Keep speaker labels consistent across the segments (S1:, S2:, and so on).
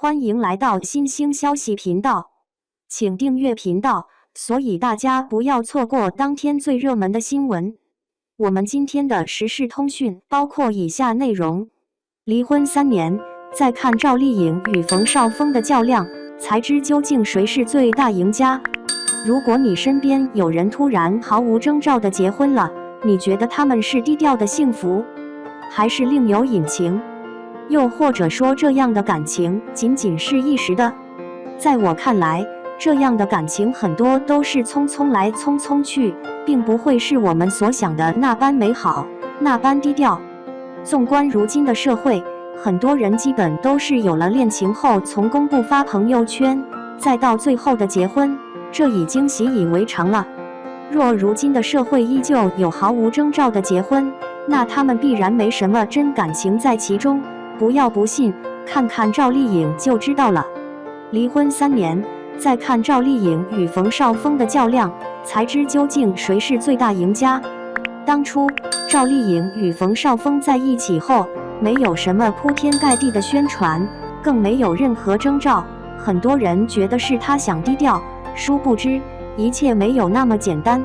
S1: 欢迎来到新兴消息频道，请订阅频道，所以大家不要错过当天最热门的新闻。我们今天的时事通讯包括以下内容：离婚3年，再看赵丽颖与冯绍峰的较量，才知究竟谁是最大赢家。如果你身边有人突然毫无征兆的结婚了，你觉得他们是低调的幸福，还是另有隐情？又或者说这样的感情仅仅是一时的？在我看来，这样的感情很多都是匆匆来匆匆去，并不会是我们所想的那般美好，那般低调。纵观如今的社会，很多人基本都是有了恋情后从公布发朋友圈，再到最后的结婚，这已经习以为常了。若如今的社会依旧有毫无征兆的结婚，那他们必然没什么真感情在其中。不要不信，看看赵丽颖就知道了。离婚3年，再看赵丽颖与冯绍峰的较量，才知究竟谁是最大赢家。当初赵丽颖与冯绍峰在一起后，没有什么铺天盖地的宣传，更没有任何征兆，很多人觉得是她想低调，殊不知一切没有那么简单。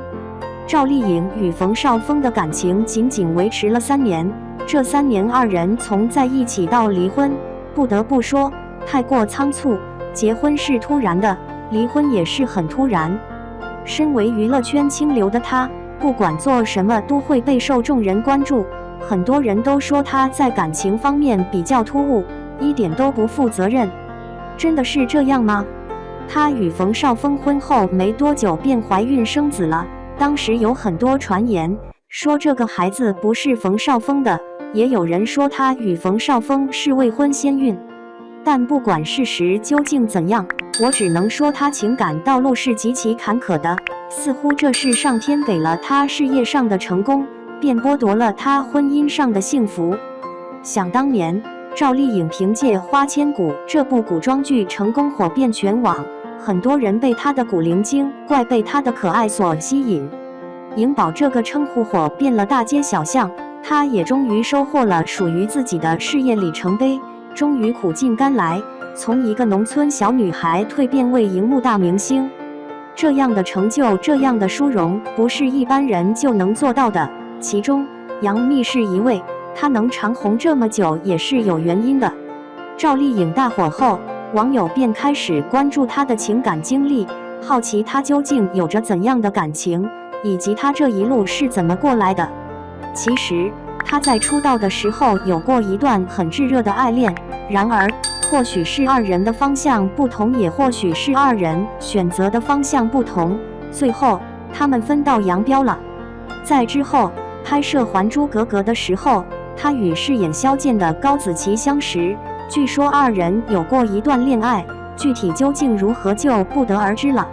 S1: 赵丽颖与冯绍峰的感情仅仅维持了3年，这3年二人从在一起到离婚，不得不说太过仓促。结婚是突然的，离婚也是很突然。身为娱乐圈清流的她，不管做什么都会备受众人关注，很多人都说她在感情方面比较突兀，一点都不负责任。真的是这样吗？她与冯绍峰婚后没多久便怀孕生子了，当时有很多传言说这个孩子不是冯绍峰的，也有人说她与冯绍峰是未婚先孕。但不管事实究竟怎样，我只能说她情感道路是极其坎坷的，似乎这是上天给了她事业上的成功，便剥夺了她婚姻上的幸福。想当年，赵丽颖凭借《花千骨》这部古装剧成功火遍全网，很多人被她的古灵精怪、被她的可爱所吸引。颖宝这个称呼火遍了大街小巷，她也终于收获了属于自己的事业里程碑，终于苦尽甘来，从一个农村小女孩蜕变为荧幕大明星。这样的成就，这样的殊荣，不是一般人就能做到的。其中，杨幂是一位，她能长红这么久也是有原因的。赵丽颖大火后，网友便开始关注她的情感经历，好奇她究竟有着怎样的感情，以及她这一路是怎么过来的。其实她在出道的时候有过一段很炙热的爱恋，然而或许是二人的方向不同，也或许是二人选择的方向不同，最后他们分道扬镳了。在之后拍摄《还珠格格》的时候，她与饰演萧剑的高子琪相识，据说二人有过一段恋爱，具体究竟如何就不得而知了。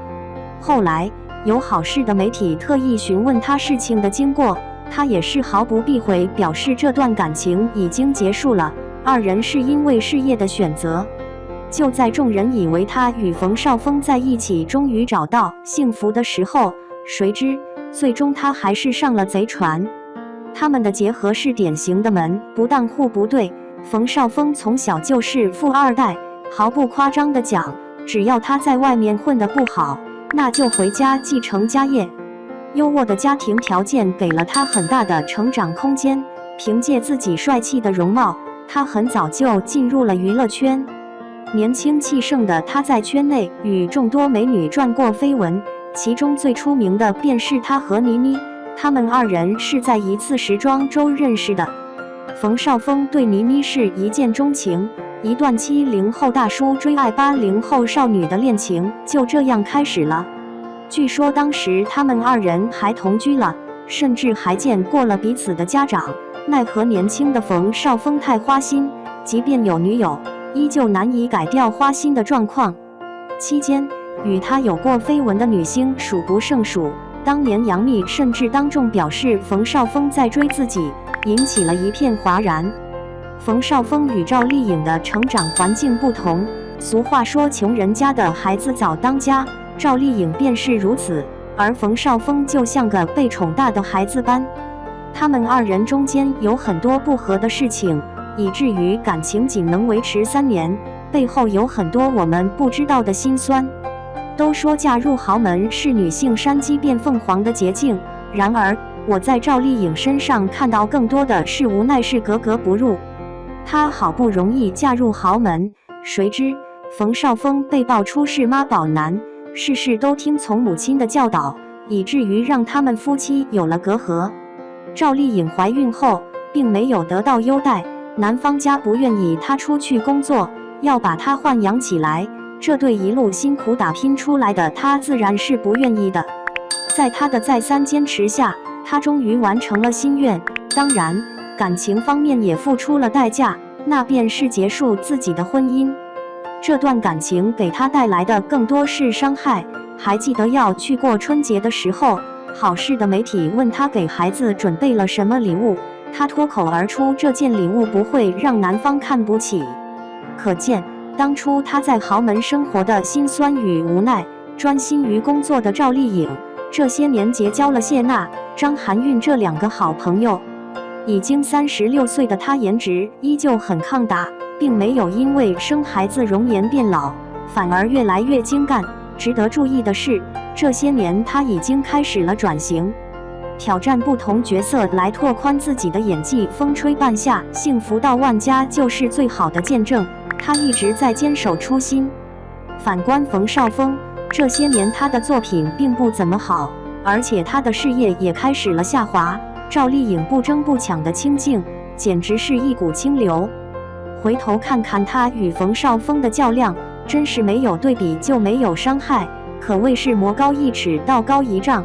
S1: 后来有好事的媒体特意询问她事情的经过，她也是毫不避讳，表示这段感情已经结束了，二人是因为事业的选择。就在众人以为她与冯绍峰在一起终于找到幸福的时候，谁知最终她还是上了贼船。他们的结合是典型的门不当户不对，冯绍峰从小就是富二代，毫不夸张地讲，只要他在外面混得不好，那就回家继承家业。优渥的家庭条件给了他很大的成长空间，凭借自己帅气的容貌，他很早就进入了娱乐圈。年轻气盛的他在圈内与众多美女转过绯闻，其中最出名的便是他和倪妮，他们二人是在一次时装周认识的。冯绍峰对倪妮是一见钟情，一段70后大叔追爱80后少女的恋情就这样开始了。据说当时他们二人还同居了，甚至还见过了彼此的家长，奈何年轻的冯绍峰太花心，即便有女友，依旧难以改掉花心的状况。期间与他有过绯闻的女星数不胜数，当年杨幂甚至当众表示冯绍峰在追自己，引起了一片哗然。冯绍峰与赵丽颖的成长环境不同，俗话说穷人家的孩子早当家，赵丽颖便是如此，而冯绍峰就像个被宠大的孩子般。他们二人中间有很多不和的事情，以至于感情仅能维持3年。背后有很多我们不知道的辛酸。都说嫁入豪门是女性山鸡变凤凰的捷径，然而我在赵丽颖身上看到更多的是无奈，是格格不入。她好不容易嫁入豪门，谁知冯绍峰被爆出是妈宝男，事事都听从母亲的教导，以至于让他们夫妻有了隔阂。赵丽颖怀孕后并没有得到优待，男方家不愿意她出去工作，要把她豢养起来，这对一路辛苦打拼出来的她自然是不愿意的。在她的再三坚持下，她终于完成了心愿。当然，感情方面也付出了代价，那便是结束自己的婚姻。这段感情给她带来的更多是伤害。还记得要去过春节的时候，好事的媒体问她给孩子准备了什么礼物，她脱口而出这件礼物不会让男方看不起。可见当初她在豪门生活的辛酸与无奈。专心于工作的赵丽颖这些年结交了谢娜、张含韵这2个好朋友。已经36岁的她颜值依旧很抗打，并没有因为生孩子容颜变老，反而越来越精干。值得注意的是，这些年她已经开始了转型，挑战不同角色来拓宽自己的演技。风吹半夏，幸福到万家就是最好的见证。她一直在坚守初心。反观冯绍峰，这些年他的作品并不怎么好，而且他的事业也开始了下滑。赵丽颖不争不抢的清静，简直是一股清流。回头看看他与冯绍峰的较量，真是没有对比就没有伤害，可谓是魔高一尺道高一丈。